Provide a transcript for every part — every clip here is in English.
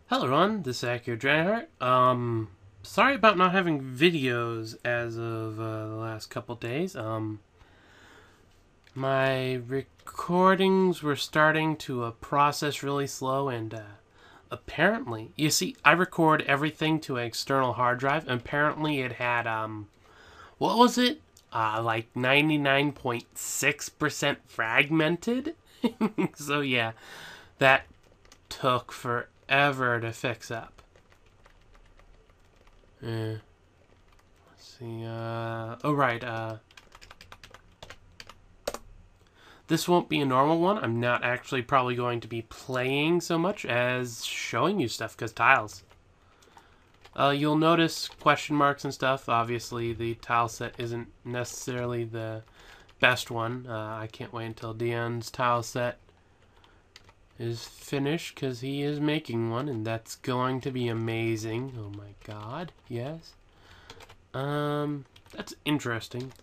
Hello everyone, this is Akhier Dragonheart. Sorry about not having videos as of the last couple days. My recordings were starting to process really slow, and apparently, you see, I record everything to an external hard drive, and apparently it had, what was it? Like 99.6% fragmented. So yeah, that took forever to fix up. Let's see, oh right, this won't be a normal one. I'm not actually probably going to be playing so much as showing you stuff, because tiles. You'll notice question marks and stuff. Obviously, the tile set isn't necessarily the best one. I can't wait until Dion's tile set is finished, because he is making one, and that's going to be amazing. Oh my god, yes. That's interesting.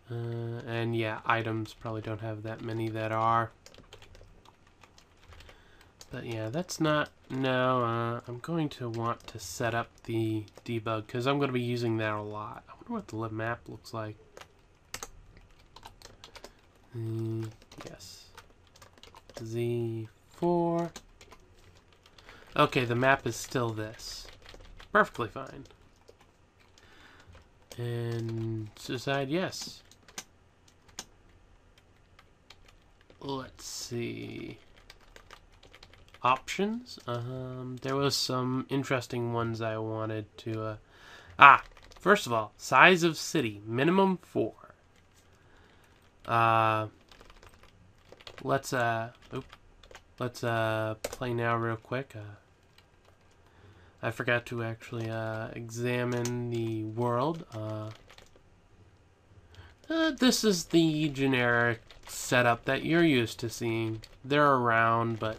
And yeah, items probably don't have that many that are. But yeah, that's not... No, I'm going to want to set up the debug, because I'm going to be using that a lot. I wonder what the map looks like. Yes. Z4. Okay, the map is still this. Perfectly fine. And decide yes. Let's see. Options. There was some interesting ones I wanted to. First of all, size of city minimum 4. Let's play now real quick. I forgot to actually examine the world. This is the generic setup that you're used to seeing. They're around, but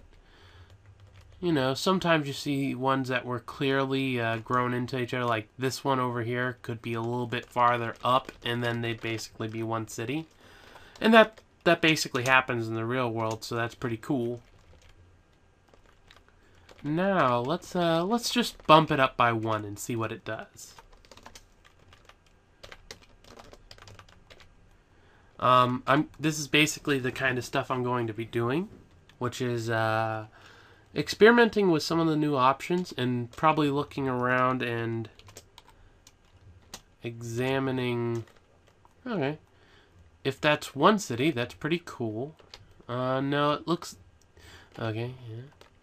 you know, sometimes you see ones that were clearly grown into each other, like this one over here could be a little bit farther up, and then they'd basically be one city. And that basically happens in the real world, so that's pretty cool. Now, let's just bump it up by 1 and see what it does. This is basically the kind of stuff I'm going to be doing, which is experimenting with some of the new options and probably looking around and examining. Okay, if that's one city, that's pretty cool. No, it looks okay. Yeah.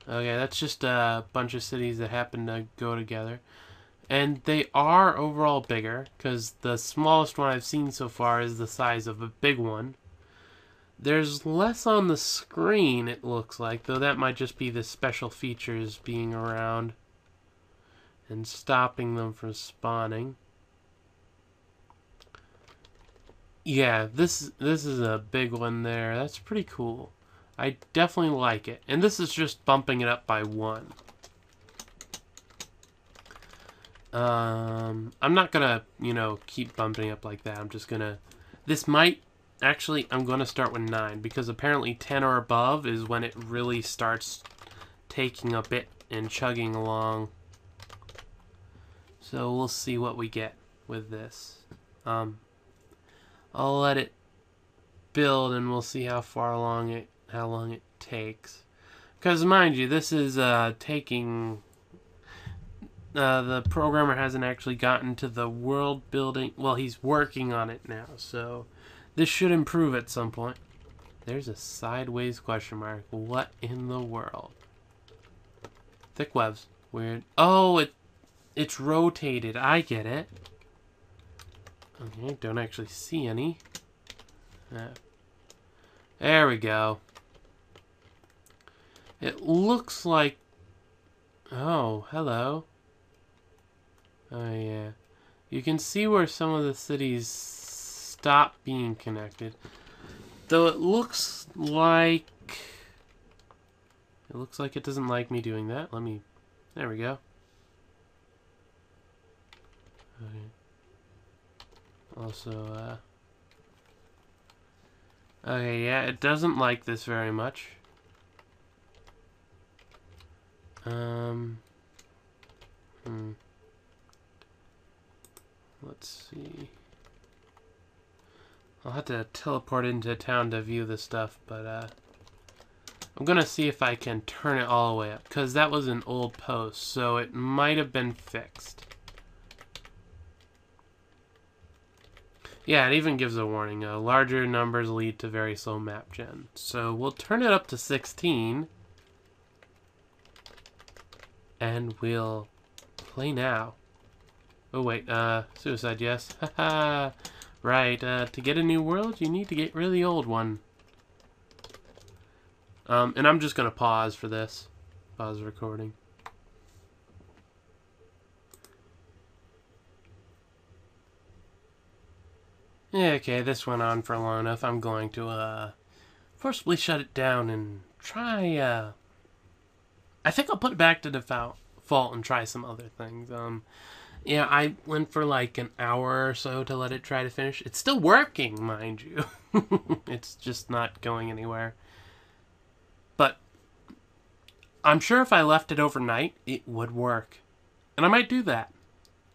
Okay, that's just a bunch of cities that happen to go together. And they are overall bigger, because the smallest one I've seen so far is the size of a big one. There's less on the screen, it looks like, though that might just be the special features being around and stopping them from spawning. Yeah, this is a big one there. That's pretty cool. I definitely like it. And this is just bumping it up by 1. I'm not gonna, keep bumping up like that. I'm just gonna... This might... Actually, I'm gonna start with 9, because apparently 10 or above is when it really starts taking a bit and chugging along. So we'll see what we get with this. I'll let it build, and we'll see how long it takes. Because mind you, this is taking. The programmer hasn't actually gotten to the world building. Well, he's working on it now, so this should improve at some point. There's a sideways question mark. What in the world? Thick webs. Weird. Oh, it's rotated. I get it. Okay, don't actually see any. There we go. It looks like... Oh, hello. Oh, yeah. You can see where some of the cities stop being connected. Though it looks like... It looks like it doesn't like me doing that. Let me... There we go. Okay. Also, okay, yeah, it doesn't like this very much. Let's see. I'll have to teleport into town to view this stuff, but I'm gonna see if I can turn it all the way up, because that was an old post, so it might have been fixed. Yeah, it even gives a warning. Larger numbers lead to very slow map gen. So we'll turn it up to 16. And we'll play now. Oh wait, suicide, yes. Haha. Right, to get a new world, you need to get rid of the old one. And I'm just gonna pause for this. Pause the recording. Yeah, okay, this went on for long enough. I'm going to, forcibly shut it down and try, I think I'll put it back to default and try some other things. Yeah, I went for like an hour or so to let it try to finish. It's still working, mind you. It's just not going anywhere. But I'm sure if I left it overnight, it would work. And I might do that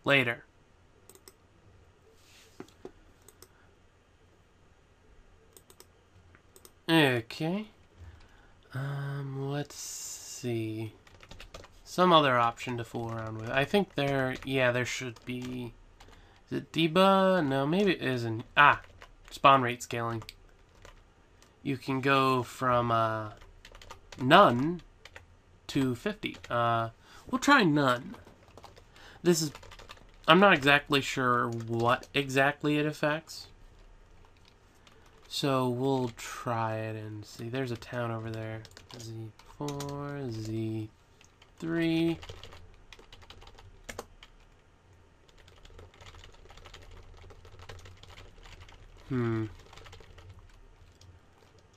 later. Okay. Let's see. Some other option to fool around with. I think there should be. Is it debug? No, maybe it isn't. Ah, spawn rate scaling. You can go from none to 50. We'll try none. This is. I'm not exactly sure what exactly it affects. So we'll try it and see. There's a town over there. Z4, Z3.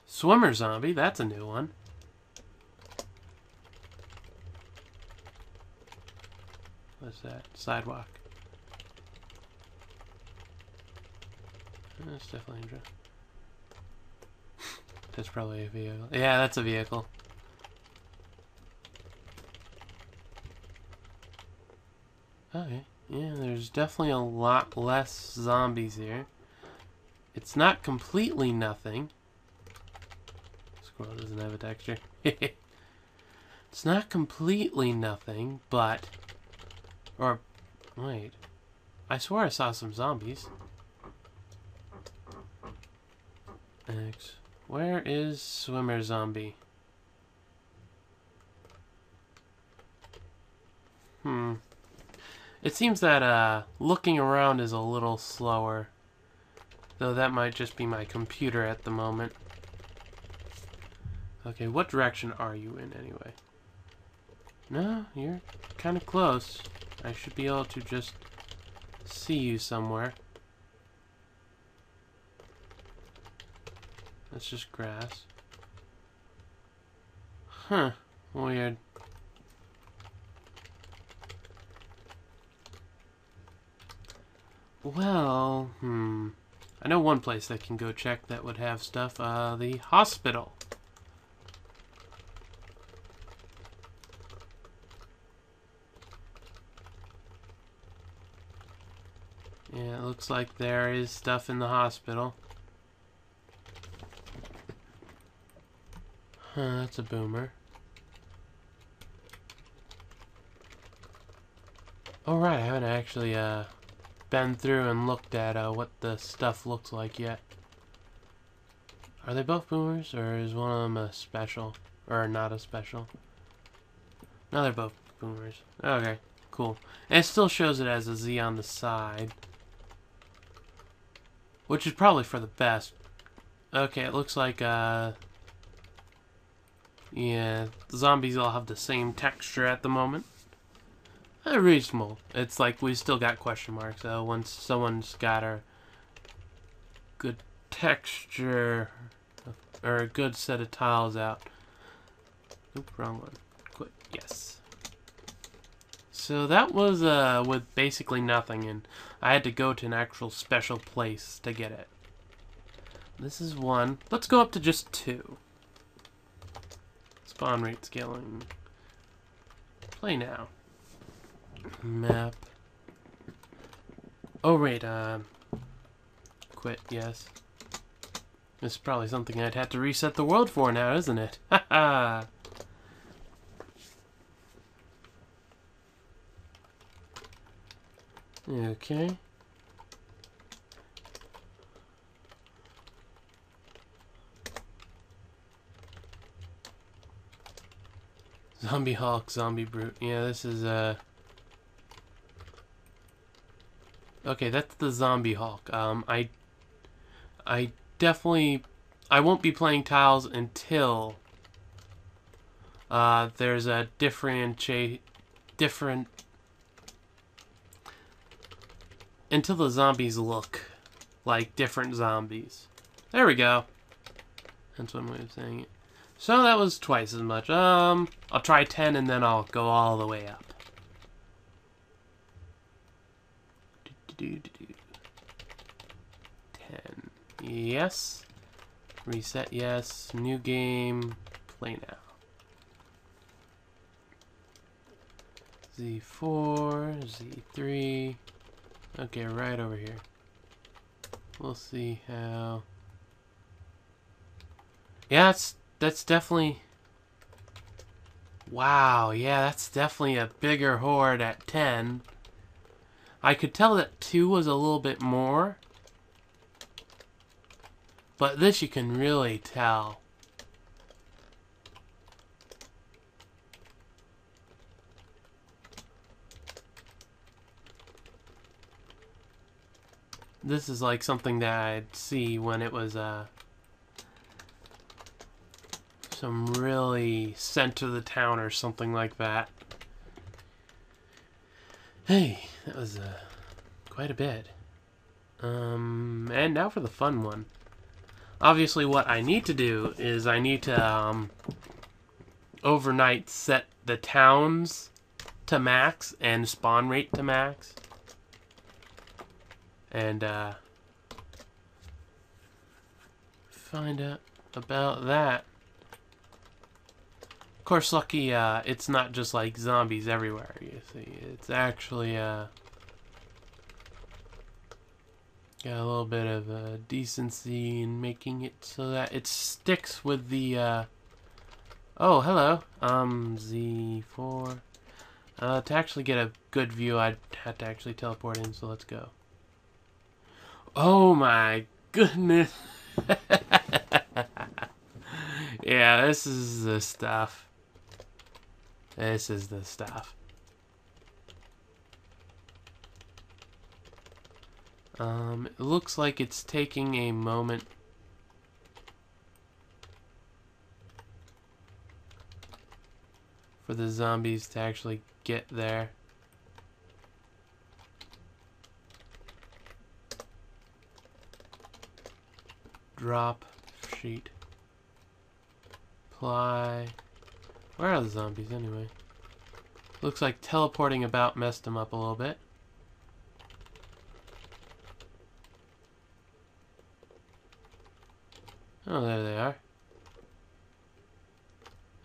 Swimmer zombie, that's a new one. What's that? Sidewalk. That's definitely interesting. That's probably a vehicle. Yeah, that's a vehicle. Okay. Yeah, there's definitely a lot less zombies here. It's not completely nothing. Squirrel doesn't have a texture. It's not completely nothing, but... Or... Wait. I swear I saw some zombies. X... Where is Swimmer Zombie? It seems that looking around is a little slower. Though that might just be my computer at the moment. Okay, what direction are you in anyway? No, you're kind of close. I should be able to just see you somewhere. That's just grass. Huh. Weird. Well, I know one place that can go check that would have stuff. The hospital. Yeah, it looks like there is stuff in the hospital. That's a boomer. Oh right, I haven't actually been through and looked at what the stuff looks like yet. Are they both boomers, or is one of them a special? Or not a special? No, they're both boomers. Okay, cool. And it still shows it as a Z on the side. Which is probably for the best. Okay, it looks like, yeah, the zombies all have the same texture at the moment. Reasonable. It's like we still got question marks. Once someone's got a good texture or a good set of tiles out. Oop, wrong one. Quit. Yes. So that was with basically nothing, and I had to go to an actual special place to get it. This is one. Let's go up to just 2. Spawn rate scaling. Play now. Map. Oh, wait, quit, yes. This is probably something I'd have to reset the world for now, isn't it? Haha! Okay. Zombie Hulk, Zombie Brute. Yeah, this is, okay, that's the Zombie Hulk. I definitely... I won't be playing Tiles until... there's a different... Until the zombies look like different zombies. There we go. That's one way of saying it. So that was twice as much. I'll try 10 and then I'll go all the way up. 10. Yes. Reset, yes. New game. Play now. Z4, Z3. Okay, right over here. We'll see how... Yeah, that's definitely... Wow, yeah, that's definitely a bigger horde at 10. I could tell that 2 was a little bit more. But this you can really tell. This is like something that I'd see when it was some really center of the town or something like that. Hey, that was quite a bit. And now for the fun one. Obviously what I need to do is I need to overnight set the towns to max and spawn rate to max. And find out about that. Of course, lucky it's not just like zombies everywhere, you see. It's actually got a little bit of decency in making it so that it sticks with the oh, hello. Z4. To actually get a good view, I'd have to actually teleport in, so let's go. Oh my goodness. Yeah, this is the stuff. This is the stuff. It looks like it's taking a moment. For the zombies to actually get there. Drop sheet. Apply. Where are the zombies anyway? Looks like teleporting about messed them up a little bit. Oh, there they are.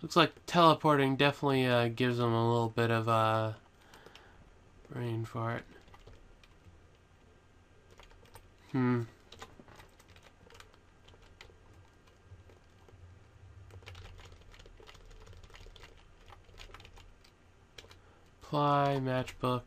Looks like teleporting definitely gives them a little bit of brain fart. Apply, matchbook.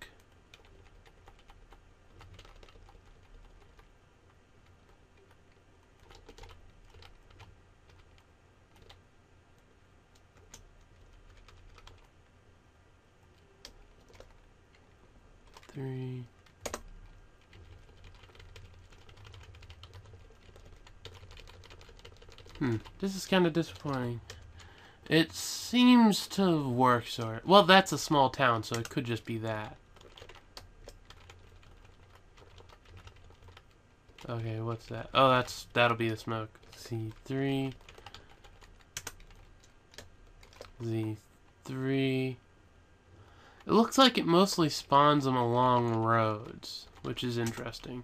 Three. This is kind of disappointing. It seems to work, sort. Well, that's a small town, so it could just be that. Okay, what's that? Oh, that'll be the smoke. C3. Z3. It looks like it mostly spawns them along roads, which is interesting.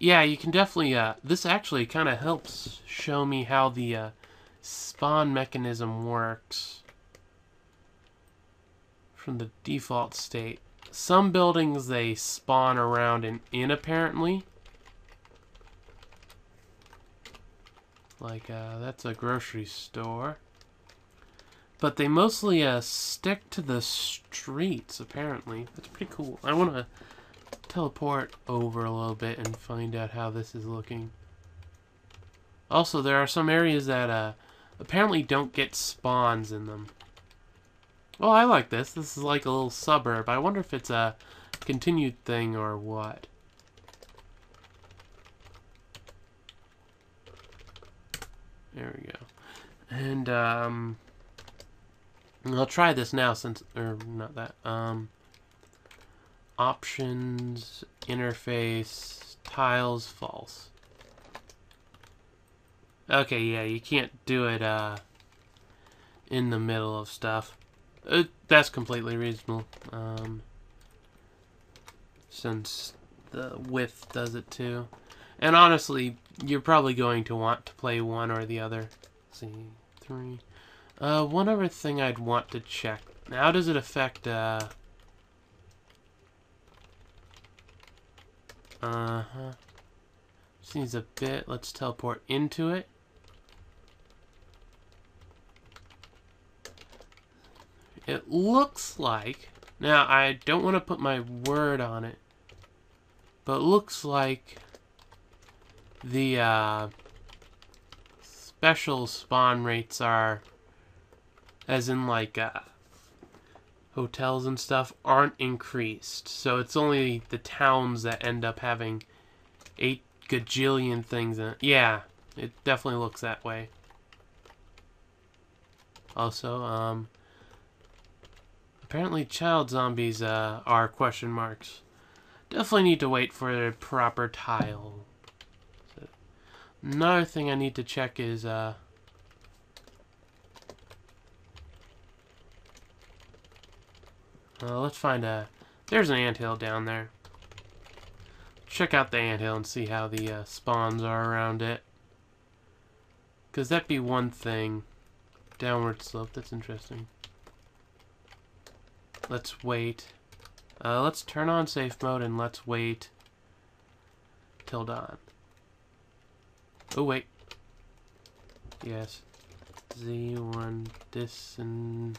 Yeah, you can definitely, this actually kind of helps show me how the spawn mechanism works from the default state. Some buildings they spawn around and in apparently. Like, that's a grocery store. But they mostly stick to the streets, apparently. That's pretty cool. I want to teleport over a little bit and find out how this is looking. Also, there are some areas that apparently don't get spawns in them. Well, I like this. This is like a little suburb. I wonder if it's a continued thing or what. There we go. And, I'll try this now since, or not that, options, interface, tiles, false. Okay, yeah, you can't do it, in the middle of stuff. That's completely reasonable, since the width does it too. And honestly, you're probably going to want to play one or the other. Let's see, 3. One other thing I'd want to check. How does it affect, Seems a bit. Let's teleport into it. It looks like... Now, I don't want to put my word on it. But it looks like the, special spawn rates are... As in, like, hotels and stuff aren't increased. So it's only the towns that end up having 8 gajillion things in it. Yeah, it definitely looks that way. Also, apparently child zombies are question marks. Definitely need to wait for a proper tile. Another thing I need to check is, let's find a... There's an anthill down there. Check out the anthill and see how the spawns are around it. Because that'd be one thing. Downward slope, that's interesting. Let's wait. Let's turn on safe mode and let's wait till dawn. Oh, wait. Yes. Z1, this, and...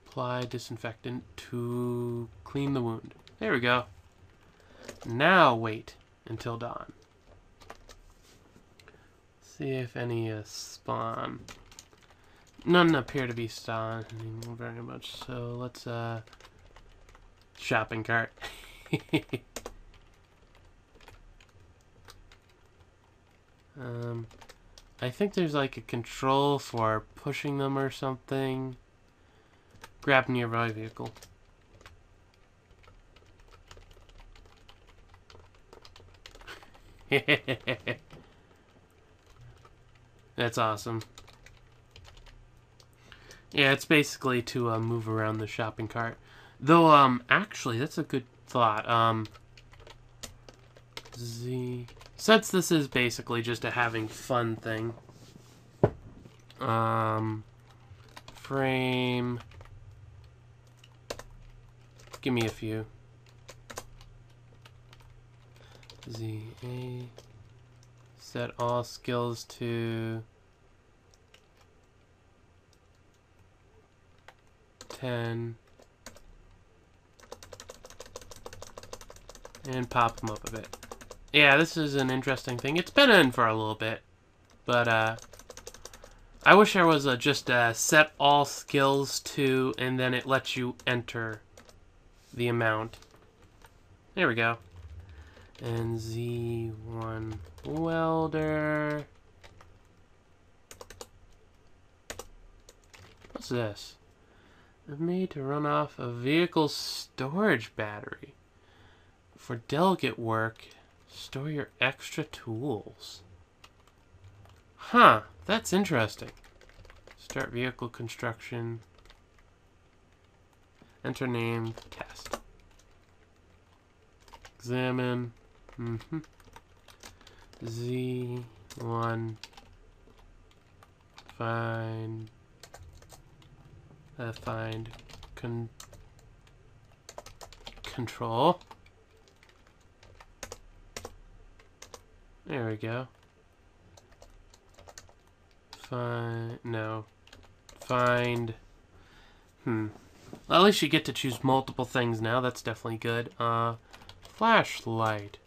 Apply disinfectant to clean the wound. There we go. Now wait until dawn. See if any spawn. None appear to be spawning very much, so let's shopping cart. I think there's like a control for pushing them or something. Grab nearby vehicle. That's awesome. Yeah, it's basically to move around the shopping cart. Though, actually, that's a good thought. Since this is basically just a having fun thing. Frame. Give me a few. ZA. Set all skills to 10. And pop them up a bit. Yeah, this is an interesting thing. It's been in for a little bit. But, I wish there was just set all skills to, and then it lets you enter the amount. There we go. And Z1 welder. What's this? It's made to run off a vehicle storage battery. For delicate work, store your extra tools. Huh, that's interesting. Start vehicle construction. Enter name, test. Examine. Z1 find control. There we go. Find well, at least you get to choose multiple things now. That's definitely good. Flashlight.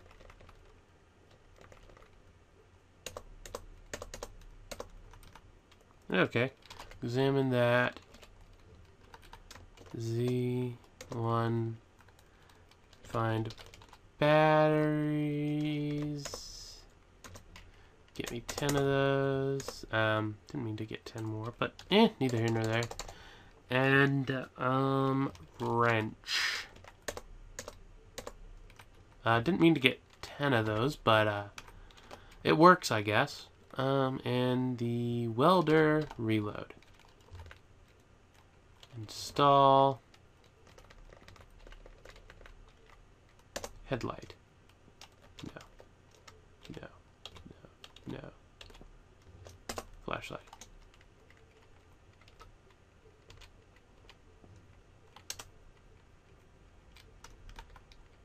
Okay. Examine that. Z1 find batteries. Get me 10 of those. Didn't mean to get 10 more, but neither here nor there. And wrench. Didn't mean to get 10 of those, but it works, I guess. And the welder reload. Install headlight. No. Flashlight.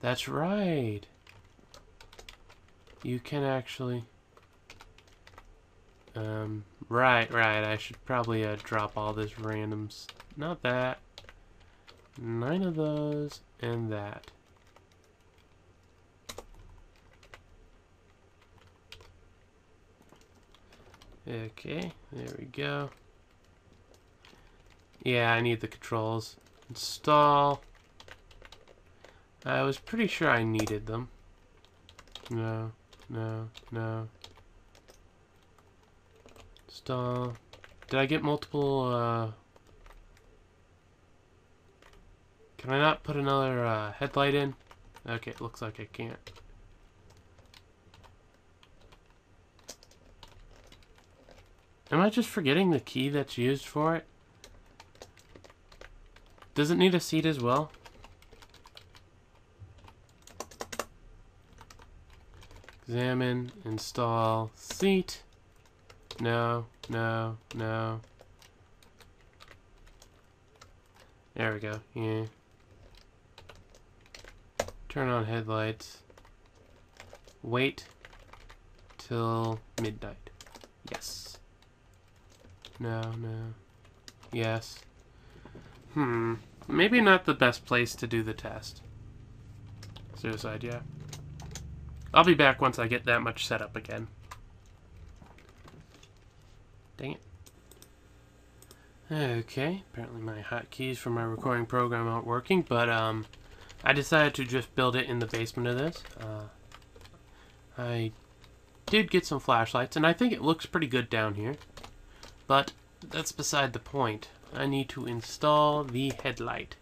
That's right. You can actually... right. I should probably drop all this randoms. Not that. 9 of those, and that. Okay, there we go. Yeah, I need the controls. Install. I was pretty sure I needed them. No. Install. Did I get multiple, Can I not put another, headlight in? Okay, it looks like I can't. Am I just forgetting the key that's used for it? Does it need a seat as well? Examine, install, seat. No. There we go, yeah. Turn on headlights. Wait till midnight. Yes. No. Yes. Maybe not the best place to do the test. Suicide, yeah. I'll be back once I get that much set up again. Dang it. Okay, apparently my hotkeys for my recording program aren't working, but I decided to just build it in the basement of this. I did get some flashlights, and I think it looks pretty good down here. But that's beside the point. I need to install the headlight.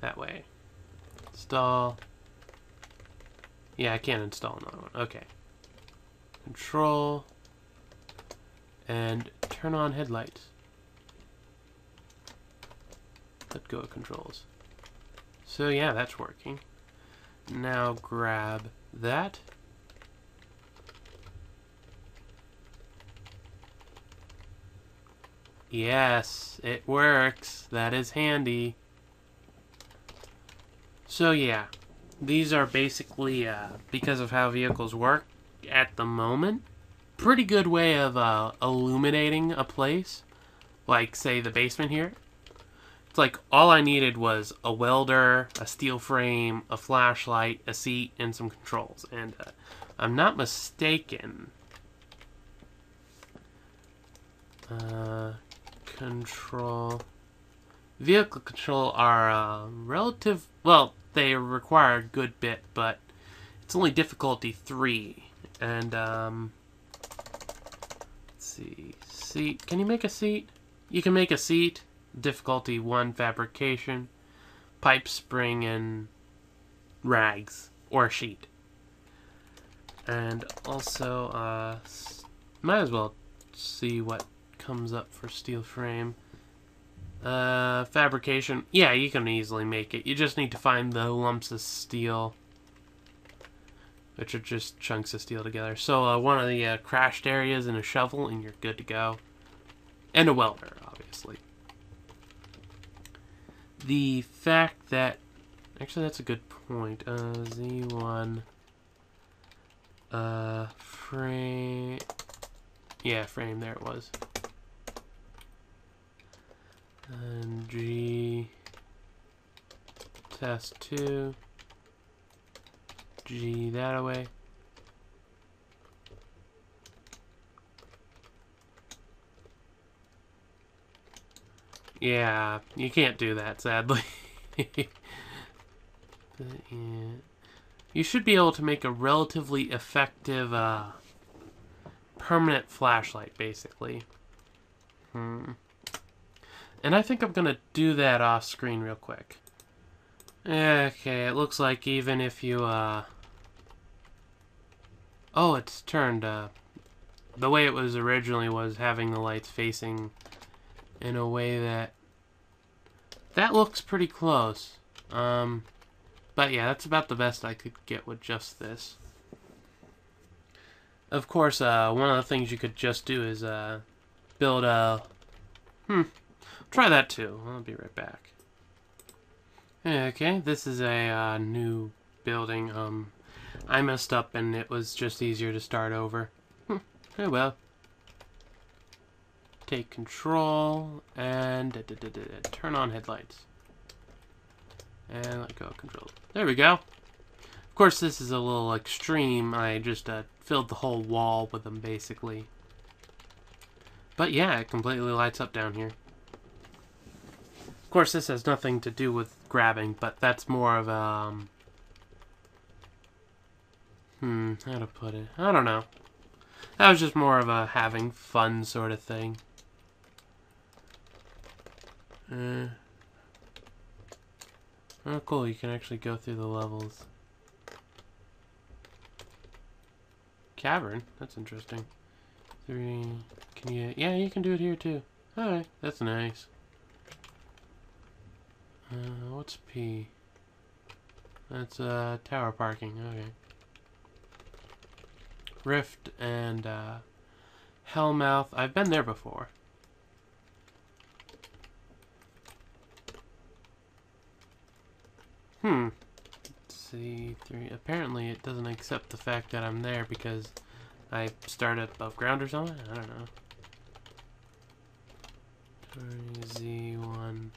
That way. Install. Yeah, I can't install another one. Okay. Control. And turn on headlights. Let go of controls. So yeah, that's working. Now grab that. Yes, it works. That is handy. So yeah, these are basically, because of how vehicles work at the moment, pretty good way of illuminating a place. Like, say, the basement here. It's like all I needed was a welder, a steel frame, a flashlight, a seat, and some controls. And I'm not mistaken. Vehicle control are relative. Well, they require a good bit, but it's only difficulty 3. And let's see, seat. Can you make a seat? You can make a seat. Difficulty 1, fabrication, pipe, spring, and rags or a sheet. And also, might as well see what comes up for steel frame. Fabrication. Yeah, you can easily make it. You just need to find the lumps of steel which are just chunks of steel together. So one of the crashed areas and a shovel, and you're good to go. And a welder, obviously. The fact that... Actually, that's a good point. Z1... frame... Yeah, frame, there it was. And G... Test 2... G that away. Yeah, you can't do that, sadly. But, yeah. You should be able to make a relatively effective permanent flashlight, basically. And I think I'm going to do that off screen real quick. Okay, it looks like even if you... Oh, it's turned... The way it was originally was having the lights facing in a way that... That looks pretty close. But yeah, that's about the best I could get with just this. Of course, one of the things you could just do is build a... Try that too. I'll be right back. Okay, this is a new building. I messed up and it was just easier to start over. Oh well. Take control and turn on headlights. And let go of control. There we go. Of course, this is a little extreme. I just filled the whole wall with them, basically. But yeah, it completely lights up down here. Of course, this has nothing to do with grabbing, but that's more of a... how to put it? I don't know. That was just more of a having fun sort of thing. Oh, cool, you can actually go through the levels. Cavern? That's interesting. 3... Can you... Yeah, you can do it here, too. Alright, that's nice. What's P? That's, tower parking. Okay. Rift and, Hellmouth. I've been there before. Let's see. 3. Apparently it doesn't accept the fact that I'm there because I started above ground or something? I don't know. Z1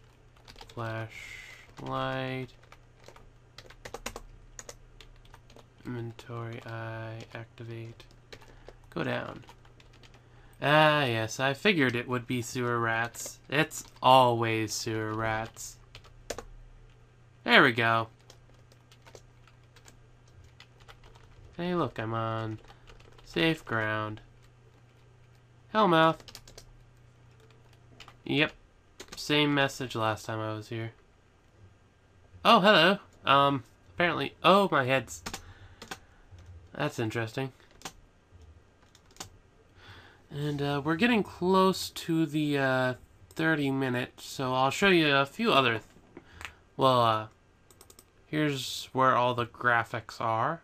flashlight. Inventory I activate. Go down. Ah, yes, I figured it would be sewer rats. It's always sewer rats. There we go. Hey, look, I'm on safe ground. Hellmouth. Yep. Same message last time I was here. Oh, hello. Apparently... Oh, my head's... That's interesting. And, we're getting close to the, 30 minutes, so I'll show you a few other... Well, here's where all the graphics are.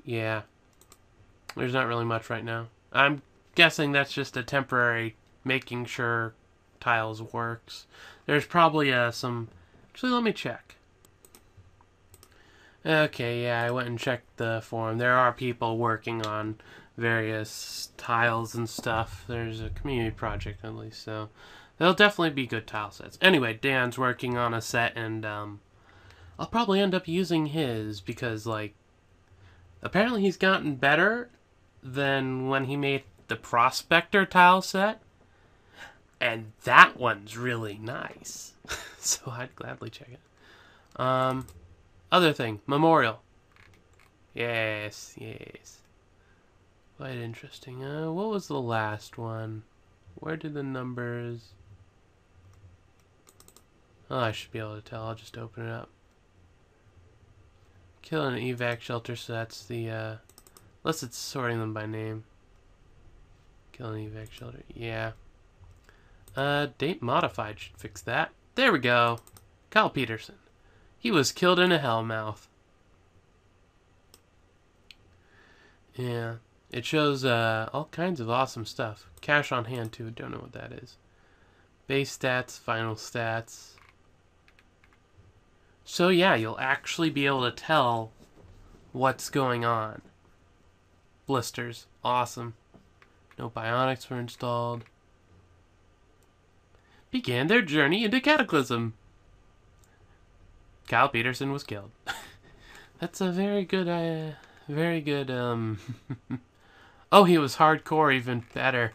Yeah. There's not really much right now. I'm guessing that's just a temporary making sure tiles works. There's probably some... Actually, let me check. Okay, yeah, I went and checked the forum. There are people working on various tiles and stuff. There's a community project, at least, so... There'll definitely be good tile sets. Anyway, Dan's working on a set, and, I'll probably end up using his, because, like... Apparently he's gotten better than when he made the Prospector tile set. And that one's really nice. So I'd gladly check it. Other thing, Memorial. Yes, yes. Quite interesting. What was the last one? Where did the numbers... Oh, I should be able to tell. I'll just open it up. Kill an evac shelter, so that's the, unless it's sorting them by name. Kill an evac shelter, yeah. Date modified should fix that. There we go. Kyle Peterson. He was killed in a hellmouth. Yeah. It shows all kinds of awesome stuff. Cash on hand, too. Don't know what that is. Base stats, final stats. So, yeah, you'll actually be able to tell what's going on. Blisters. Awesome. No bionics were installed. Began their journey into Cataclysm. Kyle Peterson was killed. That's a very good, Oh, he was hardcore, even better.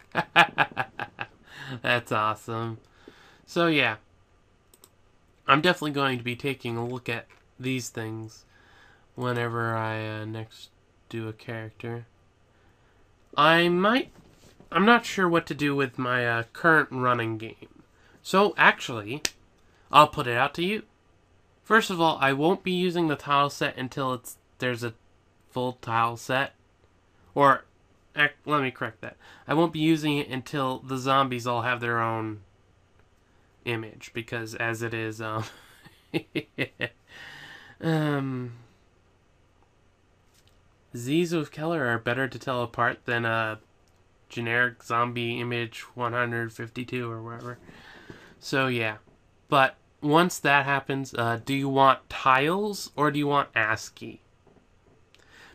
That's awesome. So, yeah. I'm definitely going to be taking a look at these things whenever I next do a character. I'm not sure what to do with my current running game. So, actually, I'll put it out to you. First of all, I won't be using the tile set until there's a full tile set. Or, let me correct that. I won't be using it until the zombies all have their own image. Because as it is, Z's of Keller are better to tell apart than a generic zombie image 152 or whatever. So, yeah. But once that happens, do you want tiles or do you want ASCII?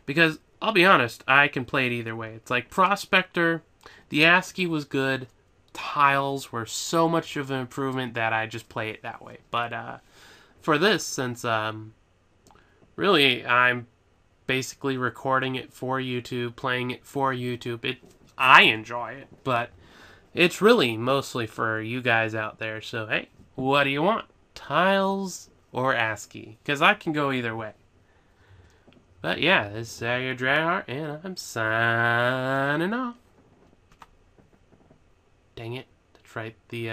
Because, I'll be honest, I can play it either way. It's like Prospector, the ASCII was good. Tiles were so much of an improvement that I just play it that way. But for this, since really I'm basically recording it for YouTube, playing it for YouTube, I enjoy it, but it's really mostly for you guys out there. So, hey, what do you want? Tiles or ASCII? Because I can go either way. But yeah, this is Akhier Dragonheart, and I'm signing off. Dang it. That's right. The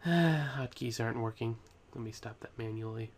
hotkeys aren't working. Let me stop that manually.